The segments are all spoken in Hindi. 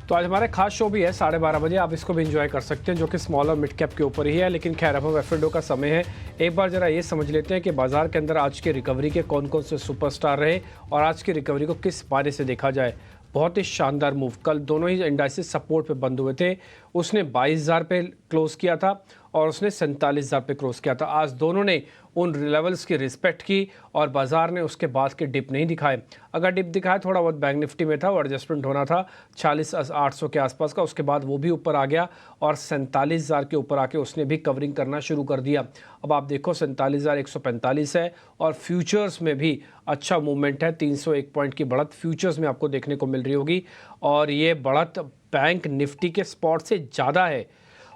तो आज हमारा खास शो भी है 12:30 बजे, आप इसको भी एंजॉय कर सकते हैं, जो कि स्मॉल और मिड कैप के ऊपर ही है। लेकिन खैर अब हम एफ का समय है, एक बार जरा ये समझ लेते हैं कि बाजार के अंदर आज के रिकवरी के कौन कौन से सुपरस्टार रहे और आज की रिकवरी को किस पारे से देखा जाए। बहुत ही शानदार मूव, कल दोनों ही इंडाइसेस सपोर्ट पे बंद हुए थे। उसने 22,000 पे क्लोज किया था और उसने 47,000 पे क्लोज किया था। आज दोनों ने उन लेवल्स की रिस्पेक्ट की और बाजार ने उसके बाद के डिप नहीं दिखाए। अगर डिप दिखाया थोड़ा बहुत बैंक निफ्टी में था और एडजस्टमेंट होना था 46,800 के आसपास का, उसके बाद वो भी ऊपर आ गया और 47,000 के ऊपर आके उसने भी कवरिंग करना शुरू कर दिया। अब आप देखो 47,145 है और फ्यूचर्स में भी अच्छा मूवमेंट है, 301 पॉइंट की बढ़त फ्यूचर्स में आपको देखने को मिल रही होगी और ये बढ़त बैंक निफ्टी के स्पॉट से ज़्यादा है।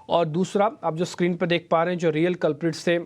और दूसरा, आप जो स्क्रीन पर देख पा रहे हैं, जो रियल कल्प्रिट्स थे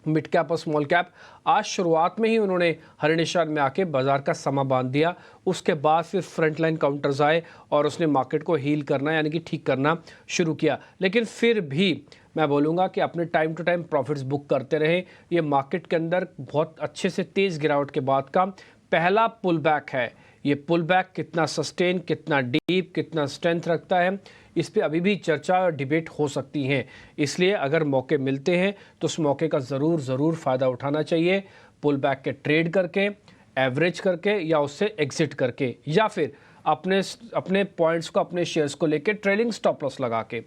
मिड कैप और स्मॉल कैप, आज शुरुआत में ही उन्होंने हरे निशान में आके बाजार का समा बांध दिया। उसके बाद फिर फ्रंट लाइन काउंटर्स आए और उसने मार्केट को हील करना यानी कि ठीक करना शुरू किया। लेकिन फिर भी मैं बोलूँगा कि अपने time to time profits book करते रहे। ये मार्केट के अंदर बहुत अच्छे से तेज़ गिरावट के बाद का पहला पुल बैक है। ये पुल बैक कितना सस्टेन, कितना डीप, कितना स्ट्रेंथ रखता है, इस पे अभी भी चर्चा और डिबेट हो सकती हैं। इसलिए अगर मौके मिलते हैं तो उस मौके का ज़रूर फ़ायदा उठाना चाहिए, पुल बैक के ट्रेड करके, एवरेज करके या उससे एग्जिट करके, या फिर अपने पॉइंट्स को, अपने शेयर्स को लेके ट्रेलिंग स्टॉप लॉस लगा के।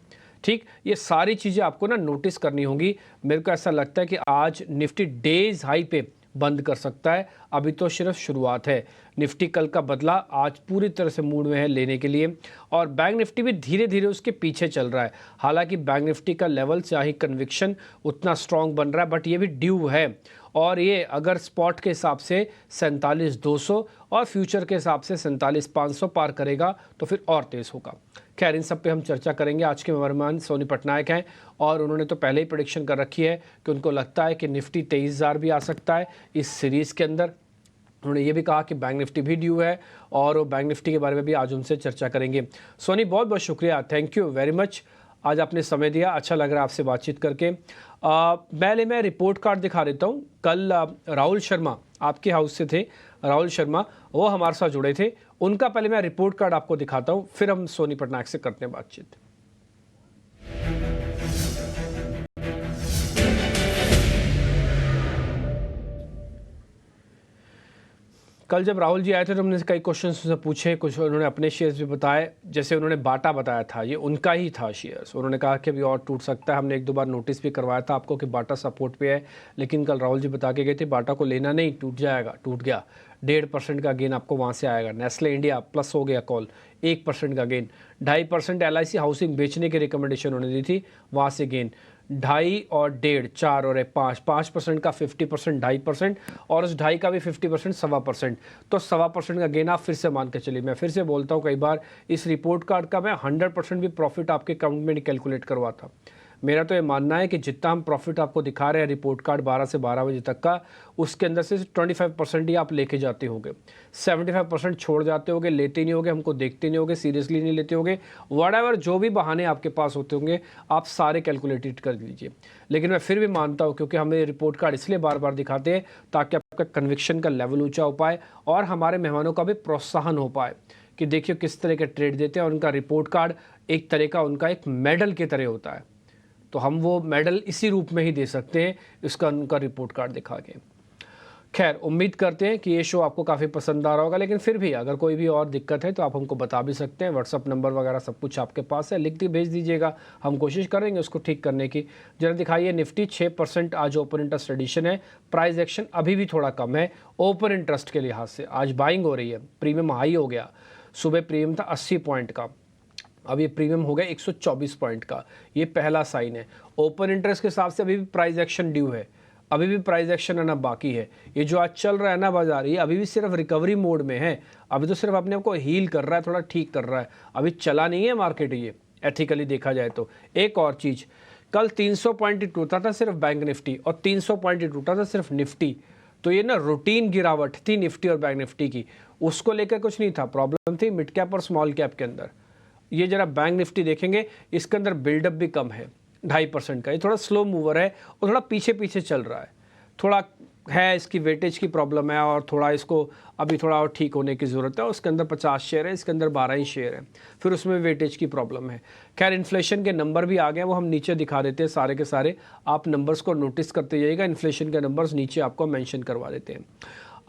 ठीक, ये सारी चीज़ें आपको ना नोटिस करनी होंगी। मेरे को ऐसा लगता है कि आज निफ्टी डेज हाई पे बंद कर सकता है, अभी तो सिर्फ शुरुआत है। निफ्टी कल का बदला आज पूरी तरह से मूड में है लेने के लिए और बैंक निफ्टी भी धीरे धीरे उसके पीछे चल रहा है। हालांकि बैंक निफ्टी का लेवल चाहे कन्विक्शन उतना स्ट्रांग बन रहा है, बट ये भी ड्यू है और ये अगर स्पॉट के हिसाब से 47,200 और फ्यूचर के हिसाब से 47,500 पार करेगा तो फिर और तेज़ होगा। खैर, इन सब पे हम चर्चा करेंगे। आज के मेहमान सोनी पटनायक हैं और उन्होंने तो पहले ही प्रेडिक्शन कर रखी है कि उनको लगता है कि निफ्टी 23,000 भी आ सकता है इस सीरीज़ के अंदर। उन्होंने ये भी कहा कि बैंक निफ्टी भी ड्यू है और वो बैंक निफ्टी के बारे में भी आज उनसे चर्चा करेंगे। सोनी, बहुत बहुत शुक्रिया, थैंक यू वेरी मच, आज आपने समय दिया, अच्छा लग रहा है आपसे बातचीत करके। पहले मैं रिपोर्ट कार्ड दिखा देता हूँ। कल राहुल शर्मा आपके हाउस से थे, राहुल शर्मा वो हमारे साथ जुड़े थे, उनका पहले मैं रिपोर्ट कार्ड आपको दिखाता हूँ, फिर हम सोनी पटनायक से करते हैं बातचीत। कल जब राहुल जी आए थे तो हमने कई क्वेश्चन उनसे पूछे, कुछ उन्होंने अपने शेयर्स भी बताए। जैसे उन्होंने बाटा बताया था, ये उनका ही था शेयर्स। उन्होंने कहा कि अभी और टूट सकता है। हमने एक दो बार नोटिस भी करवाया था आपको कि बाटा सपोर्ट पे है, लेकिन कल राहुल जी बता के गए थे बाटा को लेना नहीं, टूट जाएगा, टूट गया। 1.5% का गेन आपको वहाँ से आएगा। नेस्ले इंडिया प्लस हो गया कॉल, 1% का गेन। 2.5% LIC हाउसिंग बेचने की रिकमेंडेशन उन्होंने दी थी, वहाँ से गेन 2.5 और 1.5, 4 और 5% का 50%, 2.5% और उस 2.5 का भी 50%, 1.25%, तो 1.25% का गेन आप फिर से मान के चलिए। मैं फिर से बोलता हूँ, कई बार इस रिपोर्ट कार्ड का मैं 100% भी प्रॉफिट आपके अकाउंट में नहीं कैलकुलेट करवाता। मेरा तो ये मानना है कि जितना हम प्रॉफिट आपको दिखा रहे हैं रिपोर्ट कार्ड 12 से 12 बजे तक का, उसके अंदर से 25% ही आप लेके जाते होंगे, 75% छोड़ जाते होंगे, लेते नहीं होगे, हमको देखते नहीं होगे, सीरियसली नहीं लेते होंगे, व्हाटएवर जो भी बहाने आपके पास होते होंगे आप सारे कैलकुलेटेड कर लीजिए। लेकिन मैं फिर भी मानता हूँ, क्योंकि हमें रिपोर्ट कार्ड इसलिए बार बार दिखाते हैं ताकि आपका कन्विक्शन का लेवल ऊँचा हो पाए और हमारे मेहमानों का भी प्रोत्साहन हो पाए कि देखिए किस तरह के ट्रेड देते हैं। और उनका रिपोर्ट कार्ड एक तरह का उनका एक मेडल की तरह होता है, तो हम वो मेडल इसी रूप में ही दे सकते हैं, इसका उनका रिपोर्ट कार्ड दिखा के। खैर, उम्मीद करते हैं कि ये शो आपको काफ़ी पसंद आ रहा होगा, लेकिन फिर भी अगर कोई भी और दिक्कत है तो आप हमको बता भी सकते हैं। व्हाट्सअप नंबर वगैरह सब कुछ आपके पास है, लिख के भेज दीजिएगा, हम कोशिश करेंगे उसको ठीक करने की। जरा दिखाइए, निफ्टी 6% आज ओपन इंटरेस्ट एडिशन है, प्राइस एक्शन अभी भी थोड़ा कम है ओपन इंटरेस्ट के लिहाज से। आज बाइंग हो रही है, प्रीमियम हाई हो गया, सुबह प्रीमियम था 80 पॉइंट का, अब ये प्रीमियम हो गया 124 पॉइंट का, ये पहला साइन है। ओपन इंटरेस्ट के हिसाब से अभी भी प्राइस एक्शन ड्यू है, अभी भी प्राइस एक्शन आना बाकी है। ये जो आज चल रहा है ना बाजार, ये अभी भी सिर्फ रिकवरी मोड में है, अभी तो सिर्फ अपने आप को हील कर रहा है, थोड़ा ठीक कर रहा है, अभी चला नहीं है मार्केट। ये एथिकली देखा जाए तो एक और चीज़, कल 300 पॉइंट ही टूटा था सिर्फ बैंक निफ्टी और 300 पॉइंट ही टूटा था सिर्फ निफ्टी, तो ये ना रूटीन गिरावट थी निफ्टी और बैंक निफ्टी की, उसको लेकर कुछ नहीं था। प्रॉब्लम थी मिड कैप और स्मॉल कैप के अंदर। ये जरा बैंक निफ्टी देखेंगे, इसके अंदर बिल्डअप भी कम है 2.5% का, ये थोड़ा स्लो मूवर है और थोड़ा पीछे पीछे चल रहा है, थोड़ा है, इसकी वेटेज की प्रॉब्लम है और थोड़ा इसको अभी थोड़ा और ठीक होने की ज़रूरत है। उसके अंदर 50 शेयर है, इसके अंदर 12 ही शेयर है, फिर उसमें वेटेज की प्रॉब्लम है। खैर इन्फ्लेशन के नंबर भी आ गए, वो हम नीचे दिखा देते हैं सारे के सारे, आप नंबर्स को नोटिस करते जाइएगा। इन्फ्लेशन के नंबर्स नीचे आपको मेंशन करवा देते हैं।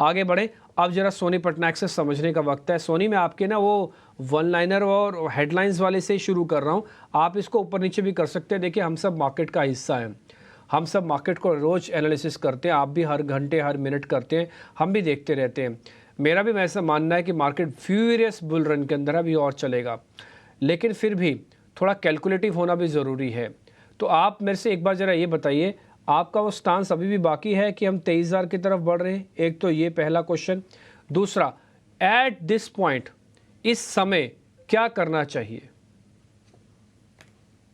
आगे बढ़े, अब जरा सोनी पटनायक से समझने का वक्त है। सोनी, मैं आपके ना वो वन लाइनर और हेडलाइंस वाले से ही शुरू कर रहा हूँ, आप इसको ऊपर नीचे भी कर सकते हैं। देखिए, हम सब मार्केट का हिस्सा हैं, हम सब मार्केट को रोज़ एनालिसिस करते हैं, आप भी हर घंटे हर मिनट करते हैं, हम भी देखते रहते हैं। मेरा भी ऐसा मानना है कि मार्केट फ्यूरियस बुल रन के अंदर अभी और चलेगा, लेकिन फिर भी थोड़ा कैलकुलेटिव होना भी ज़रूरी है। तो आप मेरे से एक बार ज़रा ये बताइए, आपका वो स्टांस अभी भी बाकी है कि हम 23,000 की तरफ बढ़ रहे हैं? एक तो ये पहला क्वेश्चन। दूसरा, एट दिस पॉइंट, इस समय क्या करना चाहिए?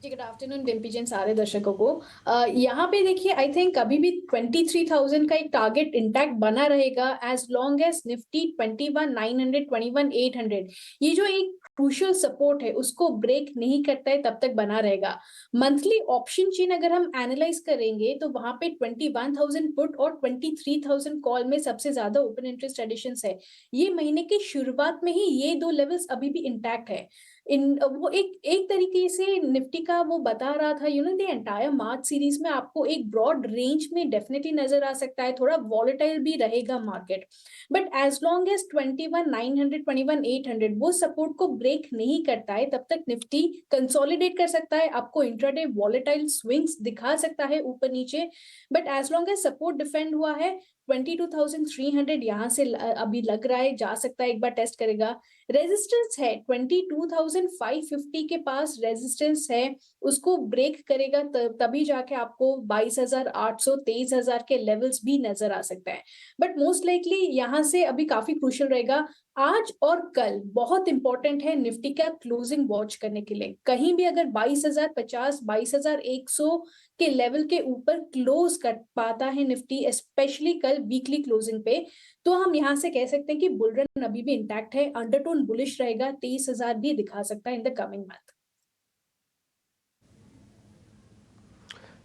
जी, गुड आफ्टरनून डिम्पी जैन, सारे दर्शकों को। यहाँ पे देखिए, आई थिंक अभी भी 23,000 का एक टारगेट इंटैक्ट बना रहेगा एज लॉन्ग एज निफ्टी 21,900 21,800 ये जो एक क्रूशियल सपोर्ट है उसको ब्रेक नहीं करता है तब तक बना रहेगा। मंथली ऑप्शन चेन अगर हम एनालाइज करेंगे तो वहां पे 21,000 पुट और 23,000 कॉल में सबसे ज्यादा ओपन इंटरेस्ट एडिशंस है। ये महीने की शुरुआत में ही ये दो लेवल्स अभी भी इंटैक्ट है। इन वो एक एक तरीके से निफ्टी का वो बता रहा था, द एंटायर मार्च सीरीज में आपको एक ब्रॉड रेंज में डेफिनेटली नजर आ सकता है, थोड़ा वॉलेटाइल भी रहेगा market, but as long as 21,900 21,800 वो सपोर्ट को ब्रेक नहीं करता है तब तक निफ्टी कंसोलिडेट कर सकता है, आपको इंट्राडे वॉलेटाइल स्विंग्स दिखा सकता है ऊपर नीचे, but as long as support defend हुआ है 22,300 यहाँ से अभी लग रहा है जा सकता है, एक बार टेस्ट करेगा। रेजिस्टेंस है 22,550 के पास रेजिस्टेंस है, उसको ब्रेक करेगा तभी जाके आपको 22,800 23,000 के लेवल्स भी नजर आ सकता है, बट मोस्ट लाइकली यहाँ से अभी काफी क्रूशियल रहेगा। आज और कल बहुत इंपॉर्टेंट है निफ्टी का क्लोजिंग वॉच करने के लिए, कहीं भी अगर 22,050 22,100 के लेवल के ऊपर क्लोज कर पाता है निफ्टी, स्पेशली कल वीकली क्लोजिंग पे, तो हम यहाँ से कह सकते हैं कि बुल रन अभी भी इंटैक्ट है, अंडरटोन बुलिश रहेगा, 23,000 भी दिखा सकता है इन द कमिंग मंथ।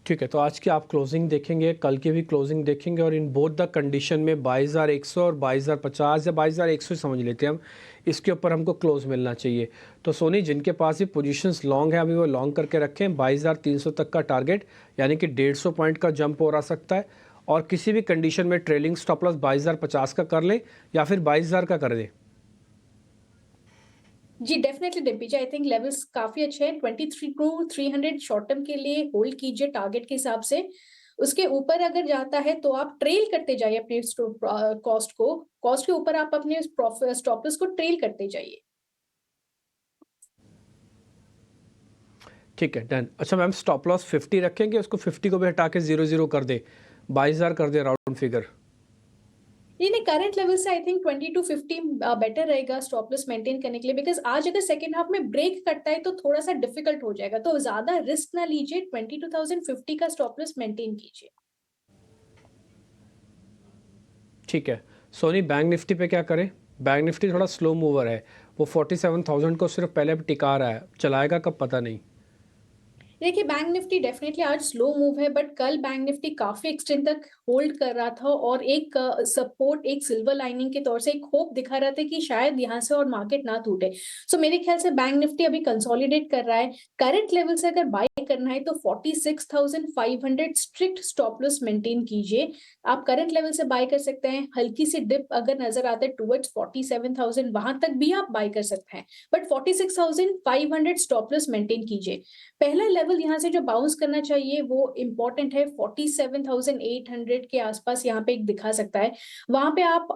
ठीक है, तो आज की आप क्लोजिंग देखेंगे, कल की भी क्लोजिंग देखेंगे, और इन बोथ द कंडीशन में 22,100 और 22,050 या 22,100 समझ लेते हैं हम, इसके ऊपर हमको क्लोज मिलना चाहिए। तो सोनी, जिनके पास भी पोजीशंस लॉन्ग है अभी वो लॉन्ग करके रखें। 22,300 तक का टारगेट, यानी कि 150 पॉइंट का जंप हो रहा सकता है, और किसी भी कंडीशन में ट्रेलिंग स्टॉप लॉस 22,050 का कर लें या फिर 22,000 का कर दें। जी definitely Dimpy ji, I think levels काफी अच्छे हैं। 23 टू 300 शॉर्ट टर्म के लिए होल्ड कीजिए टारगेट के हिसाब से, उसके ऊपर अगर जाता है तो आप ट्रेल करते जाइए अपने कॉस्ट के ऊपर आप अपने स्टॉप लॉस को ट्रेल करते जाइए। ठीक है, डन। अच्छा मैम, स्टॉप लॉस 50 रखेंगे, उसको 50 को भी हटा के 0 कर दे, 22,000 कर दे राउंड फिगर। नहीं, करंट लेवल से आई थिंक 20 टू 50 बेटर रहेगा स्टॉप लॉस मेंटेन करने के लिए, बिकॉज आज अगर सेकंड हाफ में ब्रेक करता है तो थोड़ा सा डिफिकल्ट हो जाएगा, तो ज्यादा रिस्क ना लीजिए, 22,050 का स्टॉप लॉस मेंटेन कीजिए। ठीक है सोनी, बैंक निफ्टी पे क्या करें? बैंक निफ्टी थोड़ा स्लो मूवर है, वो 47,000 को सिर्फ पहले भी टिका रहा है, चलाएगा कब पता नहीं। देखिए, बैंक निफ्टी डेफिनेटली आज स्लो मूव है, बट कल बैंक निफ्टी काफी एक्सटेंड तक होल्ड कर रहा था और एक सपोर्ट, एक सिल्वर लाइनिंग के तौर से एक होप दिखा रहा था कि शायद यहाँ से और मार्केट ना टूटे। सो मेरे ख्याल से बैंक निफ्टी अभी कंसोलिडेट कर रहा है। करंट लेवल से अगर बाय करना है तो 46,500 स्ट्रिक्ट स्टॉप लॉस मेंटेन कीजिए, आप करंट लेवल से बाय कर सकते हैं। हल्की सी डिप अगर नजर आता है टुवर्ड्स 47,000, वहां तक भी आप बाय कर सकते हैं, बट 46,500 स्टॉप लॉस मेंटेन कीजिए। पहला लेवल यहाँ से जो बाउंस करना चाहिए वो इंपॉर्टेंट है, 47,800 के आसपास यहाँ पे एक दिखा सकता है, वहां पे आप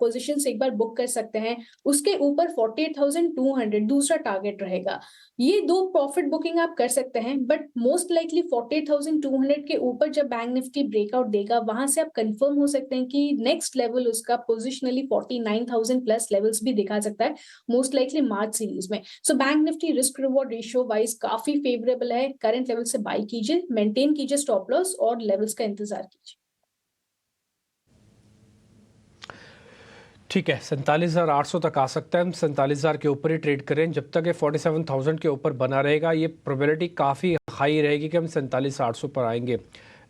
पोजीशन एक बार बुक कर सकते हैं। उसके ऊपर 48,200 दूसरा टारगेट रहेगा, ये दो प्रॉफिट बुकिंग आप कर सकते हैं, बट मोस्ट लाइकली 48,200 के ऊपर जब बैंक निफ्टी ब्रेकआउट देगा वहां से आप कंफर्म हो सकते हैं कि नेक्स्ट लेवल उसका पोजिशनली 49,000 प्लस लेवल्स भी दिखा सकता है, मोस्ट लाइकली मार्च सीरीज में। So bank Nifty risk reward ratio wise काफी फेवरेबल है, करंट लेवल से बाय कीजिए, मेंटेन कीजिए स्टॉप लॉस और लेवल्स का इंतजार कीजिए। ठीक है, 47,800 तक आ सकता है, हम 47,000 के ऊपर ही ट्रेड करें, जब तक ये 47,000 के ऊपर बना रहेगा ये प्रोबेबिलिटी काफ़ी हाई रहेगी कि हम 47,800 पर आएंगे।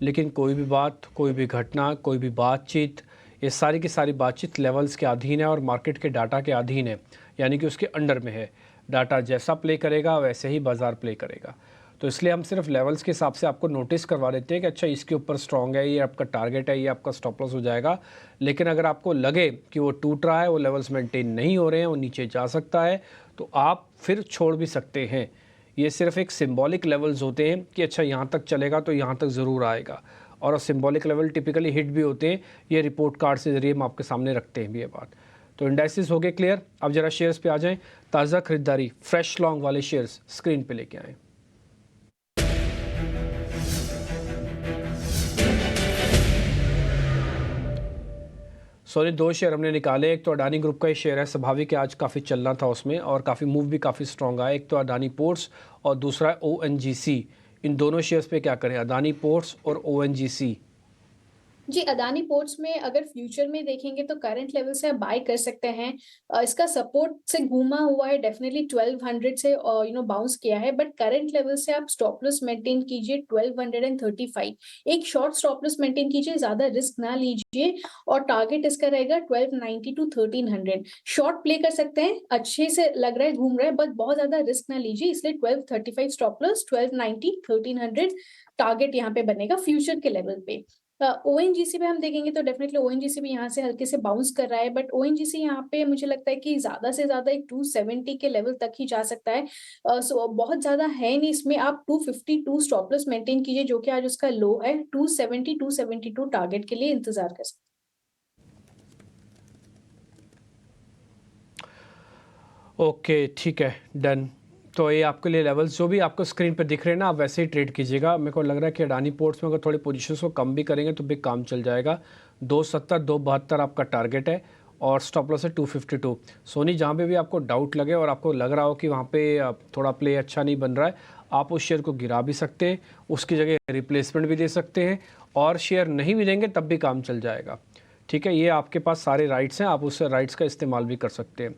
लेकिन कोई भी बात, कोई भी घटना, कोई भी बातचीत, ये सारी की सारी बातचीत लेवल्स के अधीन है और मार्केट के डाटा के अधीन है, यानी कि उसके अंडर में है। डाटा जैसा प्ले करेगा वैसे ही बाज़ार प्ले करेगा। तो इसलिए हम सिर्फ लेवल्स के हिसाब से आपको नोटिस करवा देते हैं कि अच्छा इसके ऊपर स्ट्रॉन्ग है, ये आपका टारगेट है, ये आपका स्टॉप लॉस हो जाएगा। लेकिन अगर आपको लगे कि वो टूट रहा है, वो लेवल्स मेंटेन नहीं हो रहे हैं, वो नीचे जा सकता है, तो आप फिर छोड़ भी सकते हैं। ये सिर्फ एक सिंबॉलिक लेवल्स होते हैं कि अच्छा यहाँ तक चलेगा तो यहाँ तक ज़रूर आएगा, और सिंबॉलिक लेवल टिपिकली हिट भी होते हैं। ये रिपोर्ट कार्ड से ज़रिए हम आपके सामने रखते हैं भी ये बात। तो इंडाइसिस हो गए क्लियर। अब जरा शेयर्स पे आ जाएं। ताज़ा खरीदारी फ्रेश लॉन्ग वाले शेयर्स स्क्रीन पे लेके आएँ। सोनी दो शेयर हमने निकाले। एक तो अडानी ग्रुप का ही शेयर है, स्वाभाविक है आज काफ़ी चलना था उसमें और काफ़ी मूव भी काफ़ी स्ट्रॉन्ग आया। एक तो अडानी पोर्ट्स और दूसरा है ONGC। इन दोनों शेयर्स पे क्या करें, अडानी पोर्ट्स और ONGC? जी, अदानी पोर्ट्स में अगर फ्यूचर में देखेंगे तो करंट लेवल से आप बाय कर सकते हैं। इसका सपोर्ट से घूमा हुआ है, डेफिनेटली 1200 से बाउंस किया है, बट करंट लेवल से आप स्टॉप लॉस मेंटेन कीजिए 1235। एक शॉर्ट स्टॉप लॉस मेंटेन कीजिए, ज्यादा रिस्क ना लीजिए, और टारगेट इसका रहेगा 1290 टू 1300। शॉर्ट प्ले कर सकते हैं, अच्छे से लग रहा है, घूम रहा है, बट बहुत ज्यादा रिस्क ना लीजिए, इसलिए 1235 स्टॉप लॉस, 1290 1300 टारगेट यहाँ पे बनेगा फ्यूचर के लेवल पे। ONGC पे हम देखेंगे तो डेफिनेटली ONGC भी यहाँ से हल्के से बाउंस कर रहा है, बट ONGC यहाँ पे मुझे लगता है कि ज्यादा से ज्यादा एक 270 के लेवल तक ही जा सकता है। सो बहुत ज्यादा है नहीं इसमें, आप 252 स्टॉप लॉस मेंटेन कीजिए, जो कि आज उसका लो है। 270 272 टारगेट के लिए इंतजार कर सकते हैं। ओके, ठीक है, डन। तो ये आपके लिए लेवल्स जो भी आपको स्क्रीन पे दिख रहे हैं ना, आप वैसे ही ट्रेड कीजिएगा। मेरे को लग रहा है कि अडानी पोर्ट्स में अगर थोड़ी पोजीशंस को कम भी करेंगे तो भी काम चल जाएगा। 270 272 आपका टारगेट है और स्टॉप लॉस है 252। सोनी जहाँ पे भी आपको डाउट लगे और आपको लग रहा हो कि वहाँ पे थोड़ा प्ले अच्छा नहीं बन रहा है, आप उस शेयर को गिरा भी सकते हैं, उसकी जगह रिप्लेसमेंट भी दे सकते हैं, और शेयर नहीं भी देंगे तब भी काम चल जाएगा। ठीक है, ये आपके पास सारे राइट्स हैं, आप उस राइट्स का इस्तेमाल भी कर सकते हैं।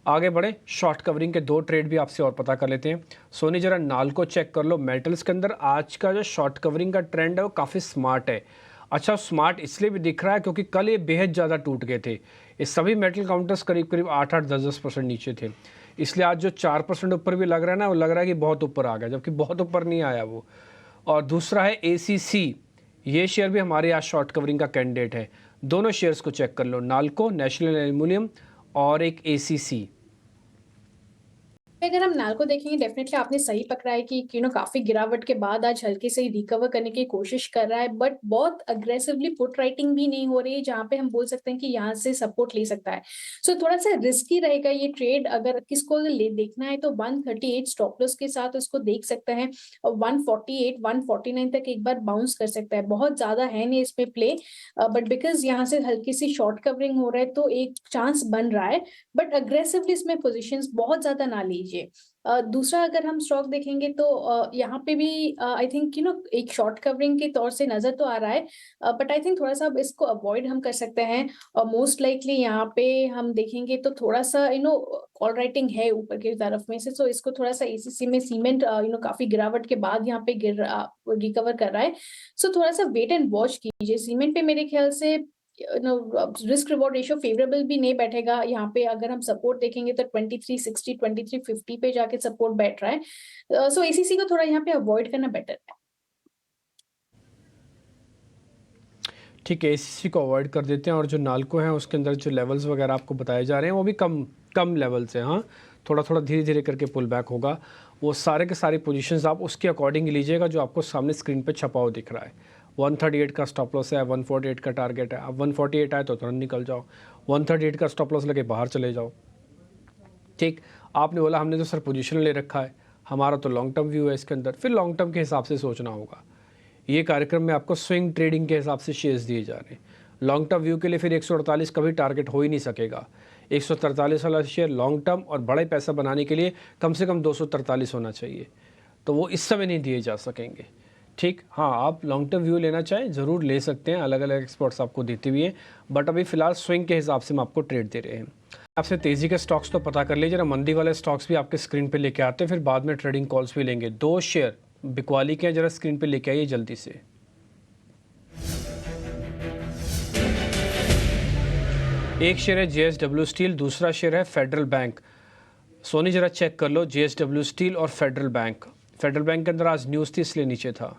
आगे बढ़े, शॉर्ट कवरिंग के दो ट्रेड भी आपसे और पता कर लेते हैं। सोनी जरा नाल को चेक कर लो। मेटल्स के अंदर आज का जो शॉर्ट कवरिंग का ट्रेंड है वो काफ़ी स्मार्ट है। अच्छा, स्मार्ट इसलिए भी दिख रहा है क्योंकि कल ये बेहद ज़्यादा टूट गए थे। ये सभी मेटल काउंटर्स करीब करीब 8-8 10-10% नीचे थे, इसलिए आज जो 4% ऊपर भी लग रहा है ना, वो लग रहा है कि बहुत ऊपर आ गया, जबकि बहुत ऊपर नहीं आया वो। और दूसरा है ACC, ये शेयर भी हमारे आज शॉर्ट कवरिंग का कैंडिडेट है। दोनों शेयर्स को चेक कर लो, नालको नेशनल एल्यूमिनियम और एक ACC। अगर हम नाल को देखेंगे, डेफिनेटली आपने सही पकड़ा है कि काफी गिरावट के बाद आज हल्के से रिकवर करने की कोशिश कर रहा है, बट बहुत अग्रेसिवली पुट राइटिंग भी नहीं हो रही है जहां पे हम बोल सकते हैं कि यहाँ से सपोर्ट ले सकता है। सो थोड़ा सा रिस्की रहेगा ये ट्रेड। अगर किसको देखना है तो 138 स्टॉप लॉस के साथ उसको देख सकते हैं, और 148 149 तक एक बार बाउंस कर सकता है। बहुत ज्यादा है नहीं इसमें प्ले, बट बिकॉज यहाँ से हल्की सी शॉर्ट कवरिंग हो रहा है तो एक चांस बन रहा है, बट अग्रेसिवली इसमें पोजिशन बहुत ज्यादा ना लीजिए। दूसरा अगर हम स्टॉक देखेंगे तो यहाँ पे भी आई थिंक एक शॉर्ट कवरिंग के तौर से नजर तो आ रहा है, बट आई थिंक थोड़ा सा अब इसको अवॉइड हम कर सकते हैं। और मोस्ट लाइकली यहाँ पे हम देखेंगे तो थोड़ा सा कॉल राइटिंग है ऊपर की तरफ में से, तो इसको थोड़ा सा ACC में सीमेंट काफी गिरावट के बाद यहाँ पे रिकवर कर रहा है, सो थोड़ा सा वेट एंड वॉच कीजिए। सीमेंट पे मेरे ख्याल से रिस्क रिवॉर्ड रेशियो फेवरेबल भी नहीं बैठेगा यहाँ पे। अगर हम सपोर्ट देखेंगे तो 2360 2350 पे जाके सपोर्ट बैठ रहा है, सो ACC को थोड़ा यहाँ पे अवॉइड करना बेटर है। ठीक है, ACC को अवॉइड कर देते हैं, और जो नालको है उसके अंदर जो लेवल्स वगैरह आपको बताए जा रहे हैं वो भी कम लेवल्स हैं। हाँ, थोड़ा थोड़ा धीरे धीरे करके पुल बैक होगा। वो सारे के सारी पोजीशंस आप उसके अकॉर्डिंग लीजिएगा जो आपको सामने स्क्रीन पे छपा हुआ दिख रहा है। 138 का स्टॉप लॉस है, 148 का टारगेट है। अब 148 आए तो तुरंत निकल जाओ, 138 का स्टॉप लॉस लगे बाहर चले जाओ। ठीक, आपने बोला हमने तो सर पोजीशन ले रखा है, हमारा तो लॉन्ग टर्म व्यू है इसके अंदर, फिर लॉन्ग टर्म के हिसाब से सोचना होगा। ये कार्यक्रम में आपको स्विंग ट्रेडिंग के हिसाब से शेयर्स दिए जा रहे हैं। लॉन्ग टर्म व्यू के लिए फिर 148 कभी टारगेट हो ही नहीं सकेगा। 143 वाला शेयर लॉन्ग टर्म और बड़े पैसा बनाने के लिए कम से कम 243 होना चाहिए, तो वो इस समय नहीं दिए जा सकेंगे। ठीक, हाँ, आप लॉन्ग टर्म व्यू लेना चाहें ज़रूर ले सकते हैं, अलग अलग एक्सपर्ट्स आपको देते भी हैं, बट अभी फ़िलहाल स्विंग के हिसाब से हम आपको ट्रेड दे रहे हैं। आपसे तेज़ी के स्टॉक्स तो पता कर लीजिए, जरा मंदी वाले स्टॉक्स भी आपके स्क्रीन पे लेके आते हैं, फिर बाद में ट्रेडिंग कॉल्स भी लेंगे। दो शेयर बिकवाली के हैं, जरा स्क्रीन पे लेके आइए जल्दी से। एक शेयर है जेएसडब्ल्यू स्टील, दूसरा शेयर है फेडरल बैंक। सोनी जरा चेक कर लो जेएसडब्ल्यू स्टील और फेडरल बैंक। फेडरल बैंक के अंदर आज न्यूज़ थी इसलिए नीचे था।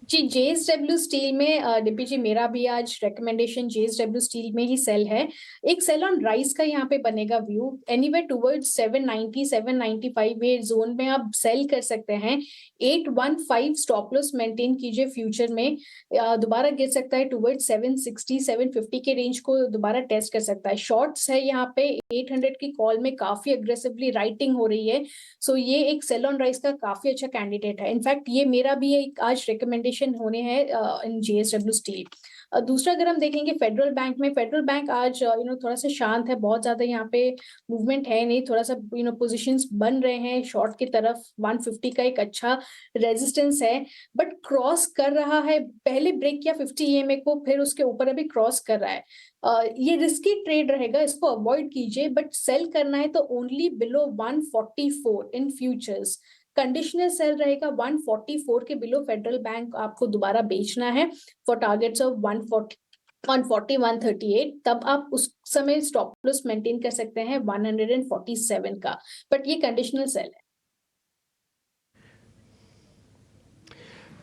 जी, जेएसडब्ल्यू स्टील में डीपी जी मेरा भी आज रिकमेंडेशन जेएसडब्ल्यू स्टील में ही सेल है। एक सेल ऑन राइस का यहाँ पे बनेगा व्यू, एनीवेयर टुवर्ड्स 790 795 ये जोन में आप सेल कर सकते हैं। 815 स्टॉप लॉस मेंटेन कीजिए फ्यूचर में। दोबारा गिर सकता है टुवर्ड्स 760 750 के रेंज को दोबारा टेस्ट कर सकता है। शॉर्ट्स है यहाँ पे 800 की कॉल में काफी अग्रेसिवली राइटिंग हो रही है, सो ये एक सेल ऑन राइस का काफी अच्छा कैंडिडेट है। इनफैक्ट ये मेरा भी एक आज रिकमेंडेशन होने हैं इन जेएसडब्ल्यू स्टील। दूसरा अगर हम देखेंगे फेडरल बैंक में, फेडरल बैंक आज थोड़ा सा शांत है, बहुत ज्यादा यहाँ पे मूवमेंट है नहीं, थोड़ा सा पोजीशंस बन रहे हैं शॉर्ट की तरफ। 150 का एक अच्छा रेजिस्टेंस है, बट क्रॉस कर रहा है, पहले ब्रेक किया 50 ईएमए को, फिर उसके ऊपर अभी क्रॉस कर रहा है। ये रिस्की ट्रेड रहेगा, इसको अवॉइड कीजिए, बट सेल करना है तो ओनली बिलो 144 इन फ्यूचर्स। कंडीशनल सेल रहेगा 144 के बिलो फेडरल बैंक आपको दोबारा बेचना है फॉर टारगेट्स ऑफ 140 140 138, तब आप उस समय स्टॉप लॉस मेंटेन कर सकते हैं 147 का, बट ये कंडीशनल सेल है।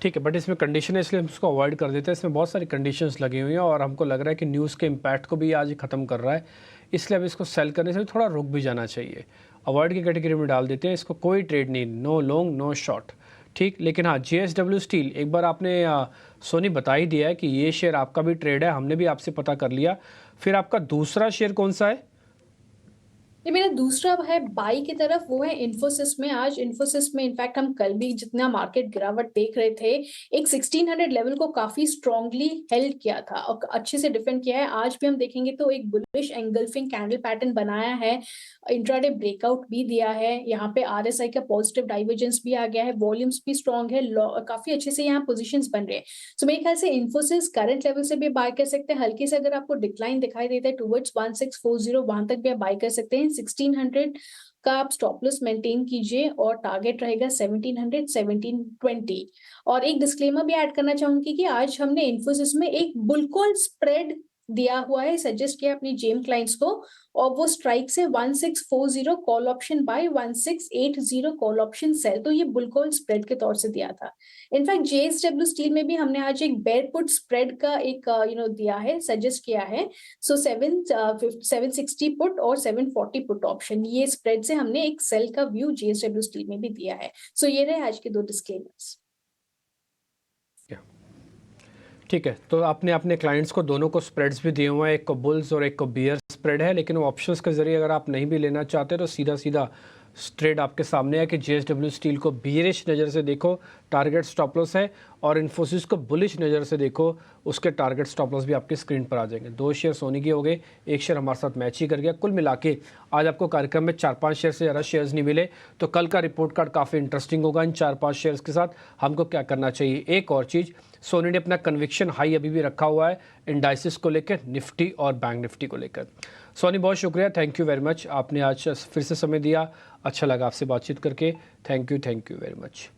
ठीक है, बट इसमें कंडीशन है इसलिए हम इसको अवॉइड कर देते हैं। इसमें बहुत सारी कंडीशंस लगी हुई हैं और हमको लग रहा है कि न्यूज़ के इम्पैक्ट को भी आज ही ख़त्म कर रहा है, इसलिए अब इसको सेल करने से थोड़ा रुक भी जाना चाहिए। अवॉइड की कैटेगरी में डाल देते हैं इसको, कोई ट्रेड नहीं, नो लॉन्ग नो शॉर्ट। ठीक, लेकिन हाँ जेएसडब्ल्यू स्टील एक बार आपने सोनी बता ही दिया है कि ये शेयर आपका भी ट्रेड है, हमने भी आपसे पता कर लिया। फिर आपका दूसरा शेयर कौन सा है? ये मेरा दूसरा है बाई की तरफ, वो है इन्फोसिस में। आज इन्फोसिस में इनफैक्ट हम कल भी जितना मार्केट गिरावट देख रहे थे, एक 1600 लेवल को काफी स्ट्रांगली हेल्ड किया था और अच्छे से डिफेंड किया है। आज भी हम देखेंगे तो एक बुलिश एंगल्फिंग कैंडल पैटर्न बनाया है, इंट्राडे ब्रेकआउट भी दिया है। यहाँ पे आरएसआई का पॉजिटिव डाइवर्जेंस भी आ गया है, वॉल्यूम्स भी स्ट्रांग है, काफी अच्छे से यहाँ पोजिशन बन रहे हैं। सो मेरे ख्याल से इन्फोसिस करंट लेवल से भी बाय कर सकते हैं, हल्के से अगर आपको डिक्लाइन दिखाई देता है टुवर्ड्स 1640 वहां तक भी आप बाय कर सकते हैं। 1600 का आप स्टॉप लॉस मेंटेन कीजिए और टारगेट रहेगा 1700 1720। और एक डिस्क्लेमर भी ऐड करना चाहूंगी कि आज हमने इन्फोसिस में एक बुल कॉल स्प्रेड दिया हुआ है, सजेस्ट किया अपनी जेम क्लाइंट्स को, और वो स्ट्राइक से 1640 call option buy 1680 call option sell, तो ये बुल कॉल स्प्रेड के तौर से दिया था। इनफैक्ट जेएसडब्ल्यू स्टील में भी हमने आज एक बेयर पुट स्प्रेड का एक दिया है, सजेस्ट किया है। सो 760 पुट और 740 पुट ऑप्शन, ये स्प्रेड से हमने एक सेल का व्यू जेएसडब्ल्यू स्टील में भी दिया है। सो ये रहे आज के दो डिस्क्लेमर्स। ठीक है, तो आपने अपने क्लाइंट्स को दोनों को स्प्रेड्स भी दिए हुए हैं, एक को बुल्स और एक को बियर स्प्रेड है, लेकिन वो ऑप्शंस के जरिए अगर आप नहीं भी लेना चाहते तो सीधा सीधा ट्रेड आपके सामने है कि जेएसडब्ल्यू स्टील को बियरिश नज़र से देखो, टारगेट स्टॉप लॉस है, और इन्फोसिस को बुलिश नज़र से देखो, उसके टारगेट स्टॉप लॉस भी आपकी स्क्रीन पर आ जाएंगे। 2 शेयर सोनी के हो गए, 1 शेयर हमारे साथ मैच ही कर गया। कुल मिला के आज आपको कार्यक्रम में 4-5 शेयर से ज़्यादा शेयर्स नहीं मिले, तो कल का रिपोर्ट कार्ड काफ़ी इंटरेस्टिंग होगा। इन 4-5 शेयर्स के साथ हमको क्या करना चाहिए। एक और चीज़, सोनी ने अपना कन्विक्शन हाई अभी भी रखा हुआ है इंडाइसिस को लेकर, निफ्टी और बैंक निफ्टी को लेकर। सोनी बहुत शुक्रिया, थैंक यू वेरी मच, आपने आज फिर से समय दिया, अच्छा लगा आपसे बातचीत करके। Thank you very much.